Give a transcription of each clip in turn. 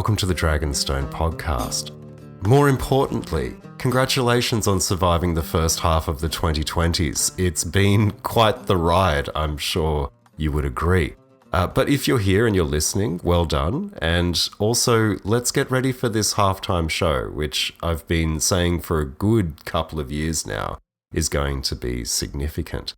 welcome to the Dragonstone podcast. More importantly, congratulations on surviving the first half of the 2020s. It's been quite the ride, I'm sure you would agree. But if you're here and you're listening, well done. And also, let's get ready for this halftime show, which I've been saying for a good couple of years now is going to be significant.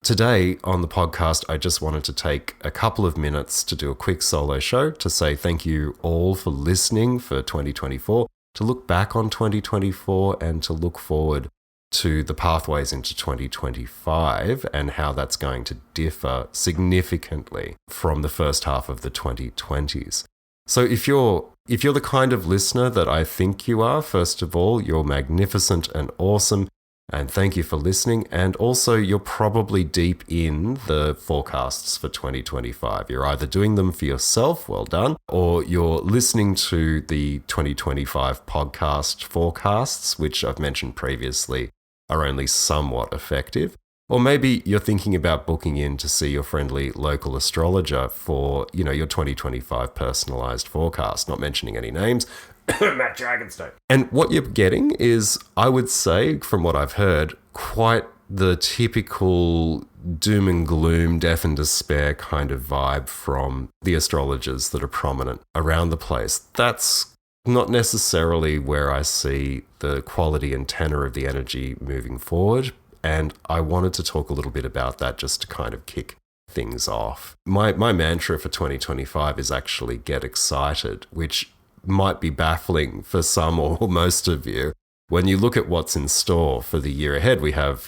Today on the podcast, I just wanted to take a couple of minutes to do a quick solo show to say thank you all for listening for 2024, to look back on 2024 and to look forward to the pathways into 2025 and how that's going to differ significantly from the first half of the 2020s. So if you're the kind of listener that I think you are, first of all, you're magnificent and awesome. And thank you for listening. And also, you're probably deep in the forecasts for 2025. You're either doing them for yourself, well done, or you're listening to the 2025 podcast forecasts, which I've mentioned previously are only somewhat effective. Or maybe you're thinking about booking in to see your friendly local astrologer for, your 2025 personalized forecast, not mentioning any names. Matt Dragonstone. And what you're getting is, I would say, from what I've heard, quite the typical doom and gloom, death and despair kind of vibe from the astrologers that are prominent around the place. That's not necessarily where I see the quality and tenor of the energy moving forward. And I wanted to talk a little bit about that just to kind of kick things off. My mantra for 2025 is actually get excited, which might be baffling for some or most of you. When you look at what's in store for the year ahead, we have,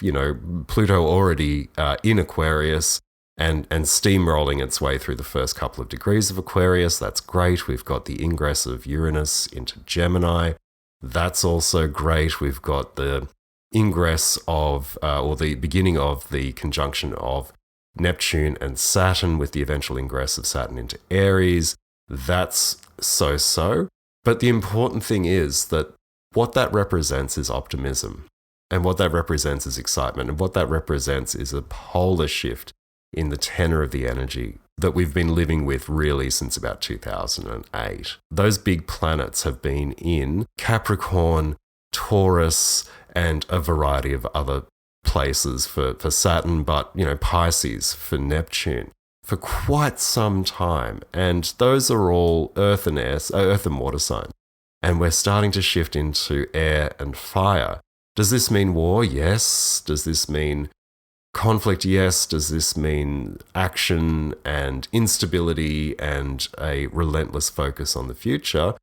Pluto already in Aquarius and steamrolling its way through the first couple of degrees of Aquarius. That's great. We've got the ingress of Uranus into Gemini. That's also great. We've got the ingress of, or the beginning of the conjunction of Neptune and Saturn with the eventual ingress of Saturn into Aries. That's so. But the important thing is that what that represents is optimism. And what that represents is excitement. And what that represents is a polar shift in the tenor of the energy that we've been living with really since about 2008. Those big planets have been in Capricorn, Taurus, and a variety of other places for Saturn, but, Pisces for Neptune, for quite some time. And those are all earth and water signs. And we're starting to shift into air and fire. Does this mean war? Yes. Does this mean conflict? Yes. Does this mean action and instability and a relentless focus on the future?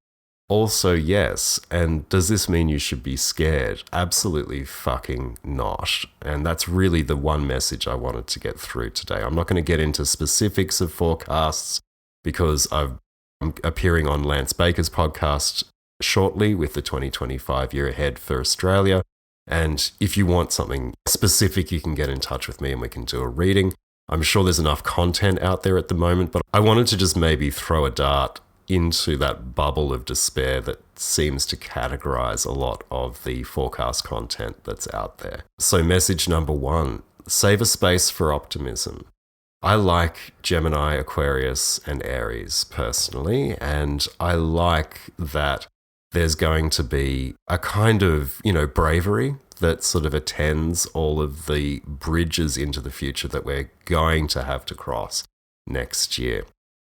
Also, yes. And does this mean you should be scared? Absolutely fucking not. And that's really the one message I wanted to get through today. I'm not going to get into specifics of forecasts because I'm appearing on Lance Baker's podcast shortly with the 2025 year ahead for Australia. And if you want something specific, you can get in touch with me and we can do a reading. I'm sure there's enough content out there at the moment, but I wanted to just maybe throw a dart into that bubble of despair that seems to categorize a lot of the forecast content that's out there. So message number one, save a space for optimism. I like Gemini, Aquarius, and Aries personally, and I like that there's going to be a kind of, bravery that sort of attends all of the bridges into the future that we're going to have to cross next year.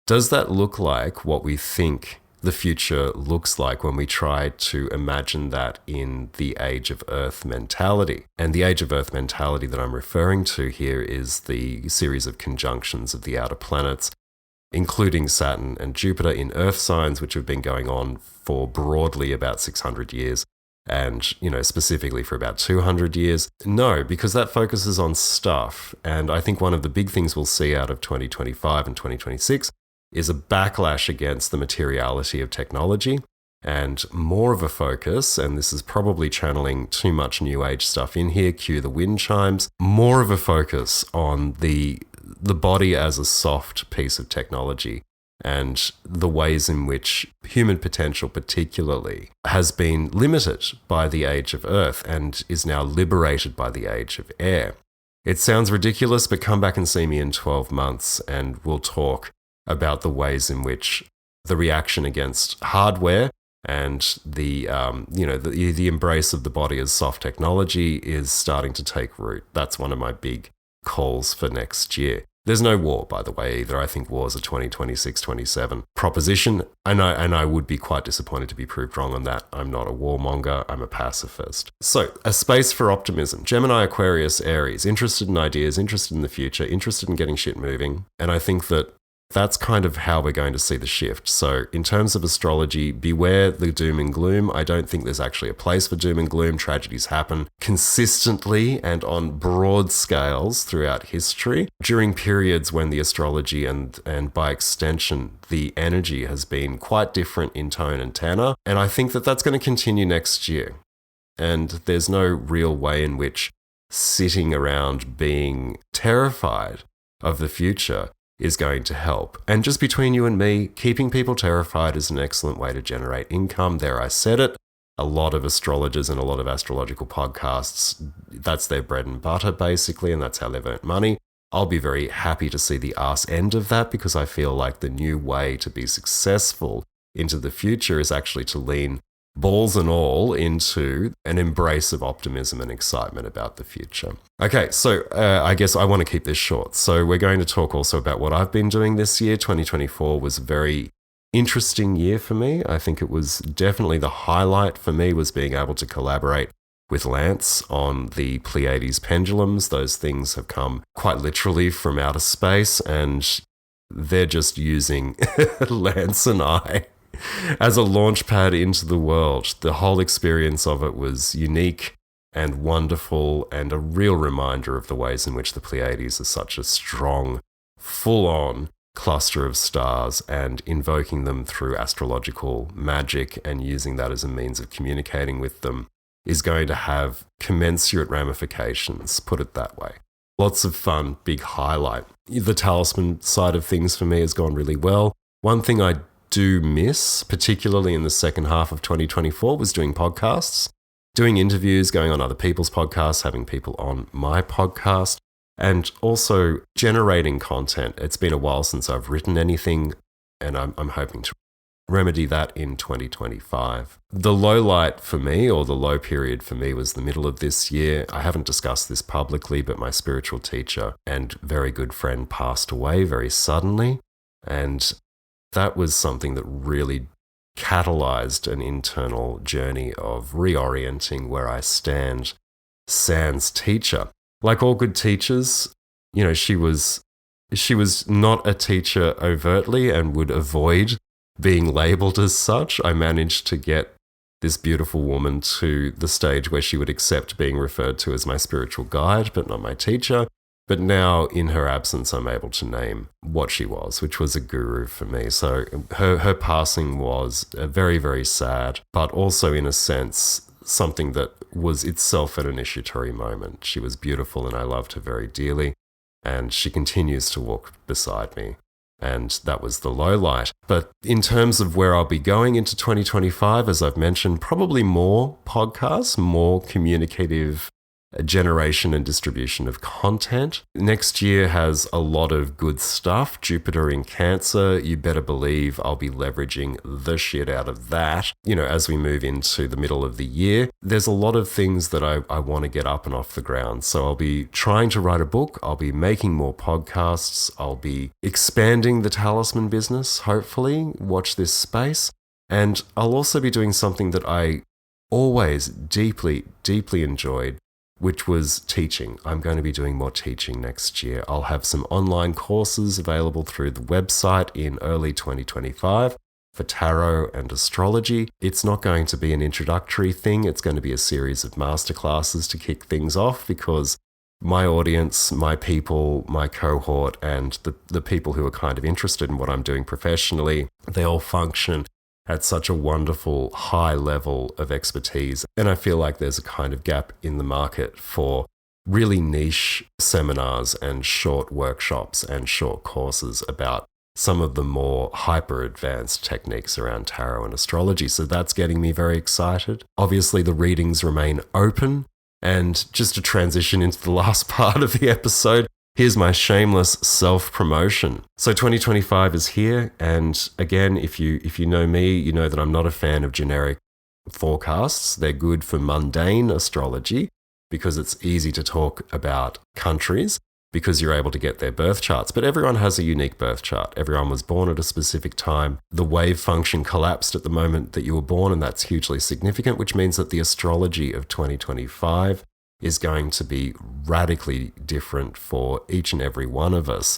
Does that look like what we think the future looks like when we try to imagine that in the Age of Earth mentality? And the Age of Earth mentality that I'm referring to here is the series of conjunctions of the outer planets, including Saturn and Jupiter in Earth signs, which have been going on for broadly about 600 years. And, specifically for about 200 years. No, because that focuses on stuff. And I think one of the big things we'll see out of 2025 and 2026 is a backlash against the materiality of technology and more of a focus, and this is probably channeling too much New Age stuff in here, cue the wind chimes, more of a focus on the body as a soft piece of technology and the ways in which human potential particularly has been limited by the Age of Earth and is now liberated by the Age of Air. It sounds ridiculous, but come back and see me in 12 months and we'll talk about the ways in which the reaction against hardware and the embrace of the body as soft technology is starting to take root. That's one of my big calls for next year. There's no war, by the way, either. I think war's a 2026, 27 proposition, and I would be quite disappointed to be proved wrong on that. I'm not a warmonger, I'm a pacifist. So, a space for optimism. Gemini, Aquarius, Aries, interested in ideas, interested in the future, interested in getting shit moving, and I think that that's kind of how we're going to see the shift. So in terms of astrology, beware the doom and gloom. I don't think there's actually a place for doom and gloom. Tragedies happen consistently and on broad scales throughout history during periods when the astrology and by extension, the energy has been quite different in tone and tenor. And I think that that's going to continue next year. And there's no real way in which sitting around being terrified of the future is going to help. And just between you and me, keeping people terrified is an excellent way to generate income. There, I said it. A lot of astrologers and a lot of astrological podcasts, that's their bread and butter, basically, and that's how they've earned money. I'll be very happy to see the arse end of that because I feel like the new way to be successful into the future is actually to lean balls and all into an embrace of optimism and excitement about the future. Okay, so I guess I want to keep this short. So we're going to talk also about what I've been doing this year. 2024 was a very interesting year for me. I think it was definitely the highlight for me was being able to collaborate with Lance on the Pleiades pendulums. Those things have come quite literally from outer space, and they're just using Lance and I as a launch pad into the world. The whole experience of it was unique and wonderful and a real reminder of the ways in which the Pleiades are such a strong, full-on cluster of stars, and invoking them through astrological magic and using that as a means of communicating with them is going to have commensurate ramifications, put it that way. Lots of fun, big highlight. The talisman side of things for me has gone really well. One thing I do miss, particularly in the second half of 2024, was doing podcasts, doing interviews, going on other people's podcasts, having people on my podcast, and also generating content. It's been a while since I've written anything, and I'm hoping to remedy that in 2025. The low light for me, or the low period for me, was the middle of this year. I haven't discussed this publicly, but my spiritual teacher and very good friend passed away very suddenly, and that was something that really catalyzed an internal journey of reorienting where I stand sans teacher. Like all good teachers, she was not a teacher overtly and would avoid being labeled as such. I managed to get this beautiful woman to the stage where she would accept being referred to as my spiritual guide, but not my teacher. But now, in her absence, I'm able to name what she was, which was a guru for me. So her passing was very, very sad, but also, in a sense, something that was itself an initiatory moment. She was beautiful and I loved her very dearly, and she continues to walk beside me. And that was the low light. But in terms of where I'll be going into 2025, as I've mentioned, probably more podcasts, more communicative generation and distribution of content. Next year has a lot of good stuff. Jupiter in Cancer, you better believe I'll be leveraging the shit out of that. As we move into the middle of the year, there's a lot of things that I want to get up and off the ground. So I'll be trying to write a book. I'll be making more podcasts. I'll be expanding the talisman business, hopefully. Watch this space. And I'll also be doing something that I always deeply, deeply enjoyed, which was teaching. I'm going to be doing more teaching next year. I'll have some online courses available through the website in early 2025 for tarot and astrology. It's not going to be an introductory thing. It's going to be a series of masterclasses to kick things off, because my audience, my people, my cohort, and the people who are kind of interested in what I'm doing professionally, they all function at such a wonderful high level of expertise. And I feel like there's a kind of gap in the market for really niche seminars and short workshops and short courses about some of the more hyper advanced techniques around tarot and astrology. So that's getting me very excited. Obviously, the readings remain open. And just to transition into the last part of the episode, here's my shameless self-promotion. So 2025 is here, and again, if you know me, you know that I'm not a fan of generic forecasts. They're good for mundane astrology because it's easy to talk about countries because you're able to get their birth charts. But everyone has a unique birth chart. Everyone was born at a specific time. The wave function collapsed at the moment that you were born, and that's hugely significant, which means that the astrology of 2025 is going to be radically different for each and every one of us.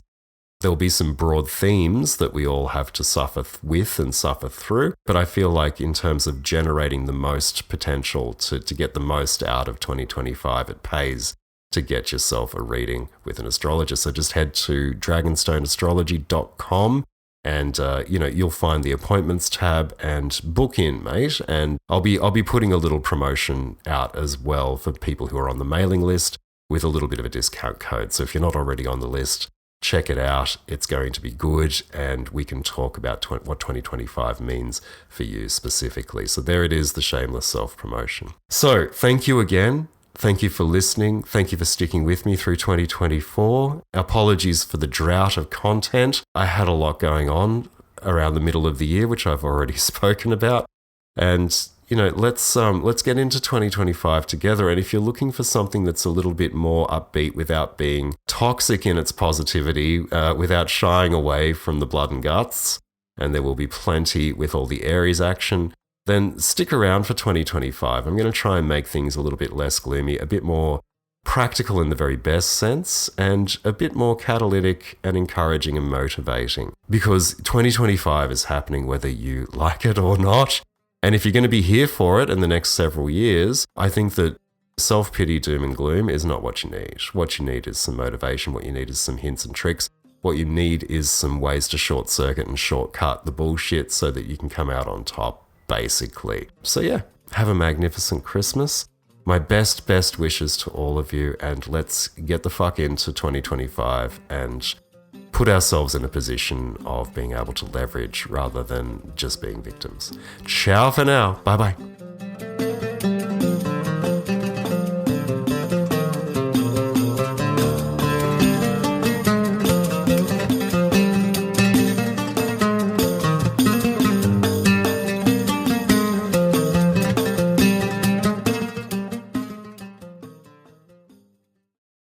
There'll be some broad themes that we all have to suffer with and suffer through, but I feel like in terms of generating the most potential to get the most out of 2025, it pays to get yourself a reading with an astrologer. So just head to dragonstoneastrology.com and you'll find the appointments tab and book in, mate. And I'll be putting a little promotion out as well for people who are on the mailing list with a little bit of a discount code. So if you're not already on the list, check it out. It's going to be good, and we can talk about what 2025 means for you specifically. So there it is, the shameless self-promotion. So thank you again. Thank you for listening. Thank you for sticking with me through 2024. Apologies for the drought of content. I had a lot going on around the middle of the year, which I've already spoken about. And, let's get into 2025 together. And if you're looking for something that's a little bit more upbeat without being toxic in its positivity, without shying away from the blood and guts, and there will be plenty with all the Aries action, then stick around for 2025. I'm going to try and make things a little bit less gloomy, a bit more practical in the very best sense, and a bit more catalytic and encouraging and motivating. Because 2025 is happening whether you like it or not. And if you're going to be here for it in the next several years, I think that self-pity, doom and gloom is not what you need. What you need is some motivation. What you need is some hints and tricks. What you need is some ways to short circuit and shortcut the bullshit so that you can come out on top, basically. So yeah, have a magnificent Christmas. My best wishes to all of you, and let's get the fuck into 2025 and put ourselves in a position of being able to leverage rather than just being victims. Ciao for now. Bye-bye.